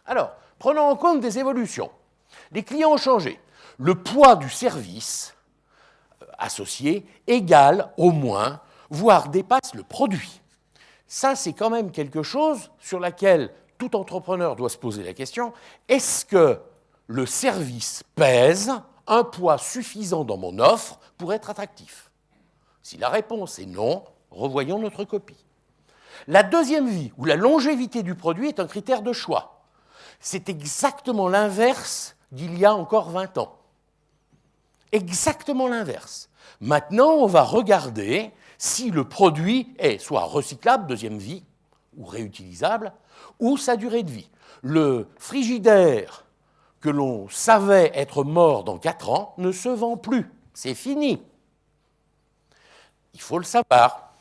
Alors, prenons en compte des évolutions. Les clients ont changé. Le poids du service associé égale au moins, voire dépasse le produit. Ça, c'est quand même quelque chose sur laquelle tout entrepreneur doit se poser la question, est-ce que le service pèse un poids suffisant dans mon offre pour être attractif? Si la réponse est non, revoyons notre copie. La deuxième vie, ou la longévité du produit, est un critère de choix. C'est exactement l'inverse d'il y a encore 20 ans. Exactement l'inverse. Maintenant, on va regarder si le produit est soit recyclable, deuxième vie, ou réutilisable, ou sa durée de vie. Le frigidaire que l'on savait être mort dans 4 ans ne se vend plus. C'est fini. Il faut le savoir.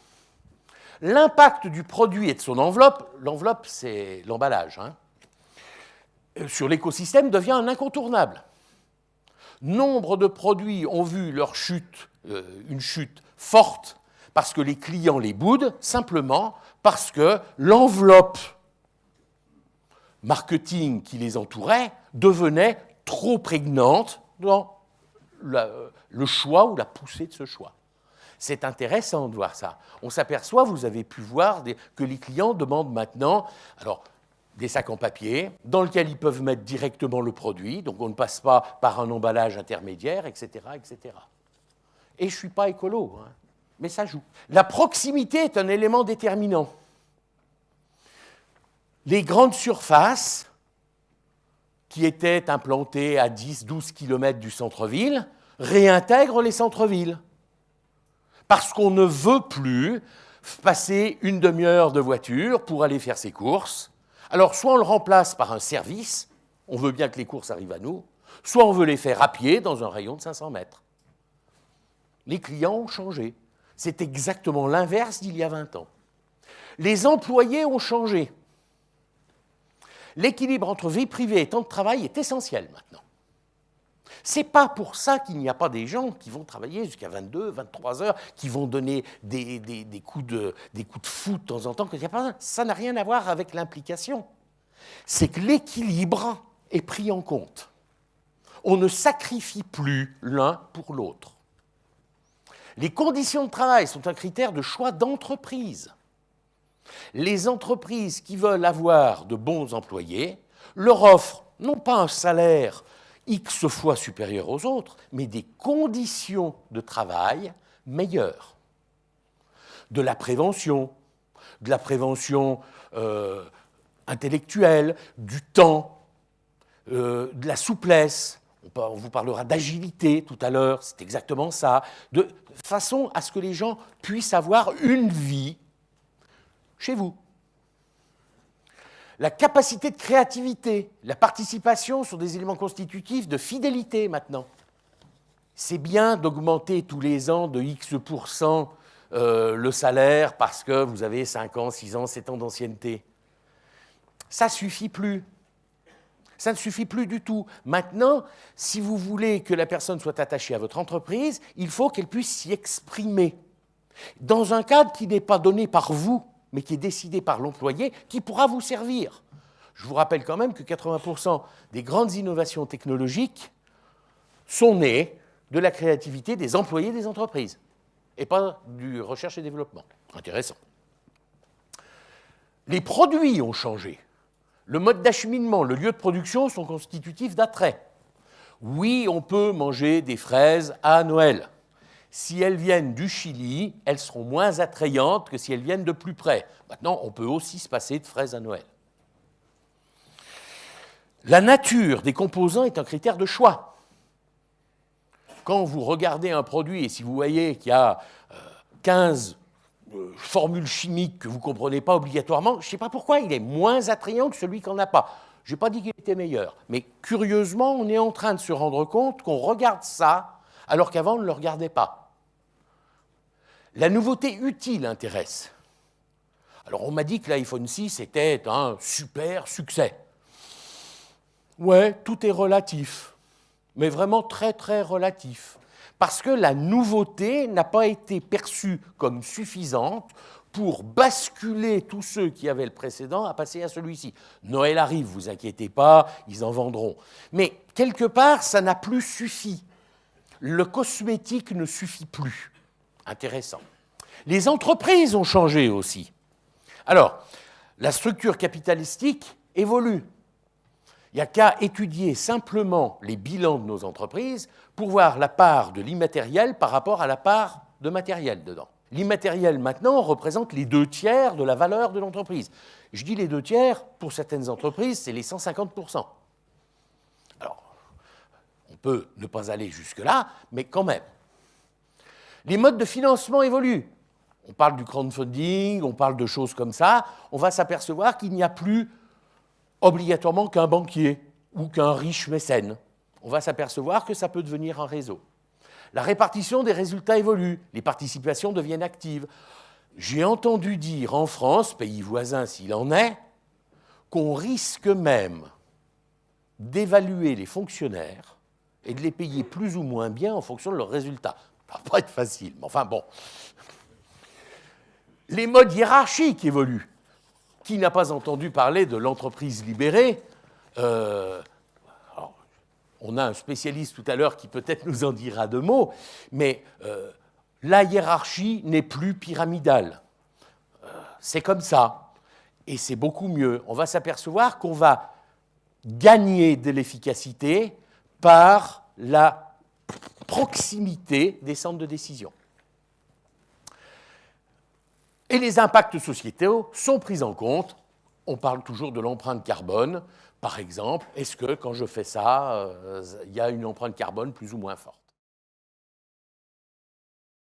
L'impact du produit et de son enveloppe, l'enveloppe c'est l'emballage, sur l'écosystème devient un incontournable. Nombre de produits ont vu leur chute, une chute forte parce que les clients les boudent, simplement parce que l'enveloppe marketing qui les entourait devenait trop prégnante dans le choix ou la poussée de ce choix. C'est intéressant de voir ça. On s'aperçoit, vous avez pu voir, que les clients demandent maintenant des sacs en papier dans lesquels ils peuvent mettre directement le produit, donc on ne passe pas par un emballage intermédiaire, etc. etc. Et je ne suis pas écolo, mais ça joue. La proximité est un élément déterminant. Les grandes surfaces qui étaient implantées à 10-12 km du centre-ville réintègrent les centres-villes. Parce qu'on ne veut plus passer une demi-heure de voiture pour aller faire ses courses. Alors, soit on le remplace par un service, on veut bien que les courses arrivent à nous, soit on veut les faire à pied dans un rayon de 500 mètres. Les clients ont changé. C'est exactement l'inverse d'il y a 20 ans. Les employés ont changé. L'équilibre entre vie privée et temps de travail est essentiel maintenant. Ce n'est pas pour ça qu'il n'y a pas des gens qui vont travailler jusqu'à 22, 23 heures, qui vont donner des coups de fou de temps en temps. Ça n'a rien à voir avec l'implication. C'est que l'équilibre est pris en compte. On ne sacrifie plus l'un pour l'autre. Les conditions de travail sont un critère de choix d'entreprise. Les entreprises qui veulent avoir de bons employés leur offrent non pas un salaire X fois supérieur aux autres, mais des conditions de travail meilleures. De la prévention intellectuelle, du temps, de la souplesse. On vous parlera d'agilité tout à l'heure, c'est exactement ça, de façon à ce que les gens puissent avoir une vie chez vous. La capacité de créativité, la participation sont des éléments constitutifs de fidélité maintenant. C'est bien d'augmenter tous les ans de X% le salaire parce que vous avez 5 ans, 6 ans, 7 ans d'ancienneté. Ça ne suffit plus. Ça ne suffit plus du tout. Maintenant, si vous voulez que la personne soit attachée à votre entreprise, il faut qu'elle puisse s'y exprimer. Dans un cadre qui n'est pas donné par vous, mais qui est décidé par l'employé, qui pourra vous servir. Je vous rappelle quand même que 80% des grandes innovations technologiques sont nées de la créativité des employés des entreprises, et pas du recherche et développement. Intéressant. Les produits ont changé. Le mode d'acheminement, le lieu de production sont constitutifs d'attrait. Oui, on peut manger des fraises à Noël. Si elles viennent du Chili, elles seront moins attrayantes que si elles viennent de plus près. Maintenant, on peut aussi se passer de fraises à Noël. La nature des composants est un critère de choix. Quand vous regardez un produit et si vous voyez qu'il y a 15 formules chimiques que vous ne comprenez pas obligatoirement, je ne sais pas pourquoi, il est moins attrayant que celui qu'on n'a pas. Je n'ai pas dit qu'il était meilleur, mais curieusement, on est en train de se rendre compte qu'on regarde ça alors qu'avant, on ne le regardait pas. La nouveauté utile intéresse. Alors, on m'a dit que l'iPhone 6 était un super succès. Ouais, tout est relatif, mais vraiment très, très relatif. Parce que la nouveauté n'a pas été perçue comme suffisante pour basculer tous ceux qui avaient le précédent à passer à celui-ci. Noël arrive, vous inquiétez pas, ils en vendront. Mais quelque part, ça n'a plus suffi. Le cosmétique ne suffit plus. Intéressant. Les entreprises ont changé aussi. Alors, la structure capitalistique évolue. Il n'y a qu'à étudier simplement les bilans de nos entreprises pour voir la part de l'immatériel par rapport à la part de matériel dedans. L'immatériel, maintenant, représente les 2/3 de la valeur de l'entreprise. Je dis les 2/3, pour certaines entreprises, c'est les 150%. Alors, on peut ne pas aller jusque-là, mais quand même. Les modes de financement évoluent. On parle du crowdfunding, on parle de choses comme ça. On va s'apercevoir qu'il n'y a plus obligatoirement qu'un banquier ou qu'un riche mécène. On va s'apercevoir que ça peut devenir un réseau. La répartition des résultats évolue, les participations deviennent actives. J'ai entendu dire en France, pays voisin s'il en est, qu'on risque même d'évaluer les fonctionnaires et de les payer plus ou moins bien en fonction de leurs résultats. Ça va pas être facile, mais enfin bon. Les modes hiérarchiques évoluent. Qui n'a pas entendu parler de l'entreprise libérée on a un spécialiste tout à l'heure qui peut-être nous en dira 2 mots, mais la hiérarchie n'est plus pyramidale. C'est comme ça, et c'est beaucoup mieux. On va s'apercevoir qu'on va gagner de l'efficacité par la proximité des centres de décision. Et les impacts sociétaux sont pris en compte. On parle toujours de l'empreinte carbone. Par exemple, est-ce que quand je fais ça, il y a une empreinte carbone plus ou moins forte ?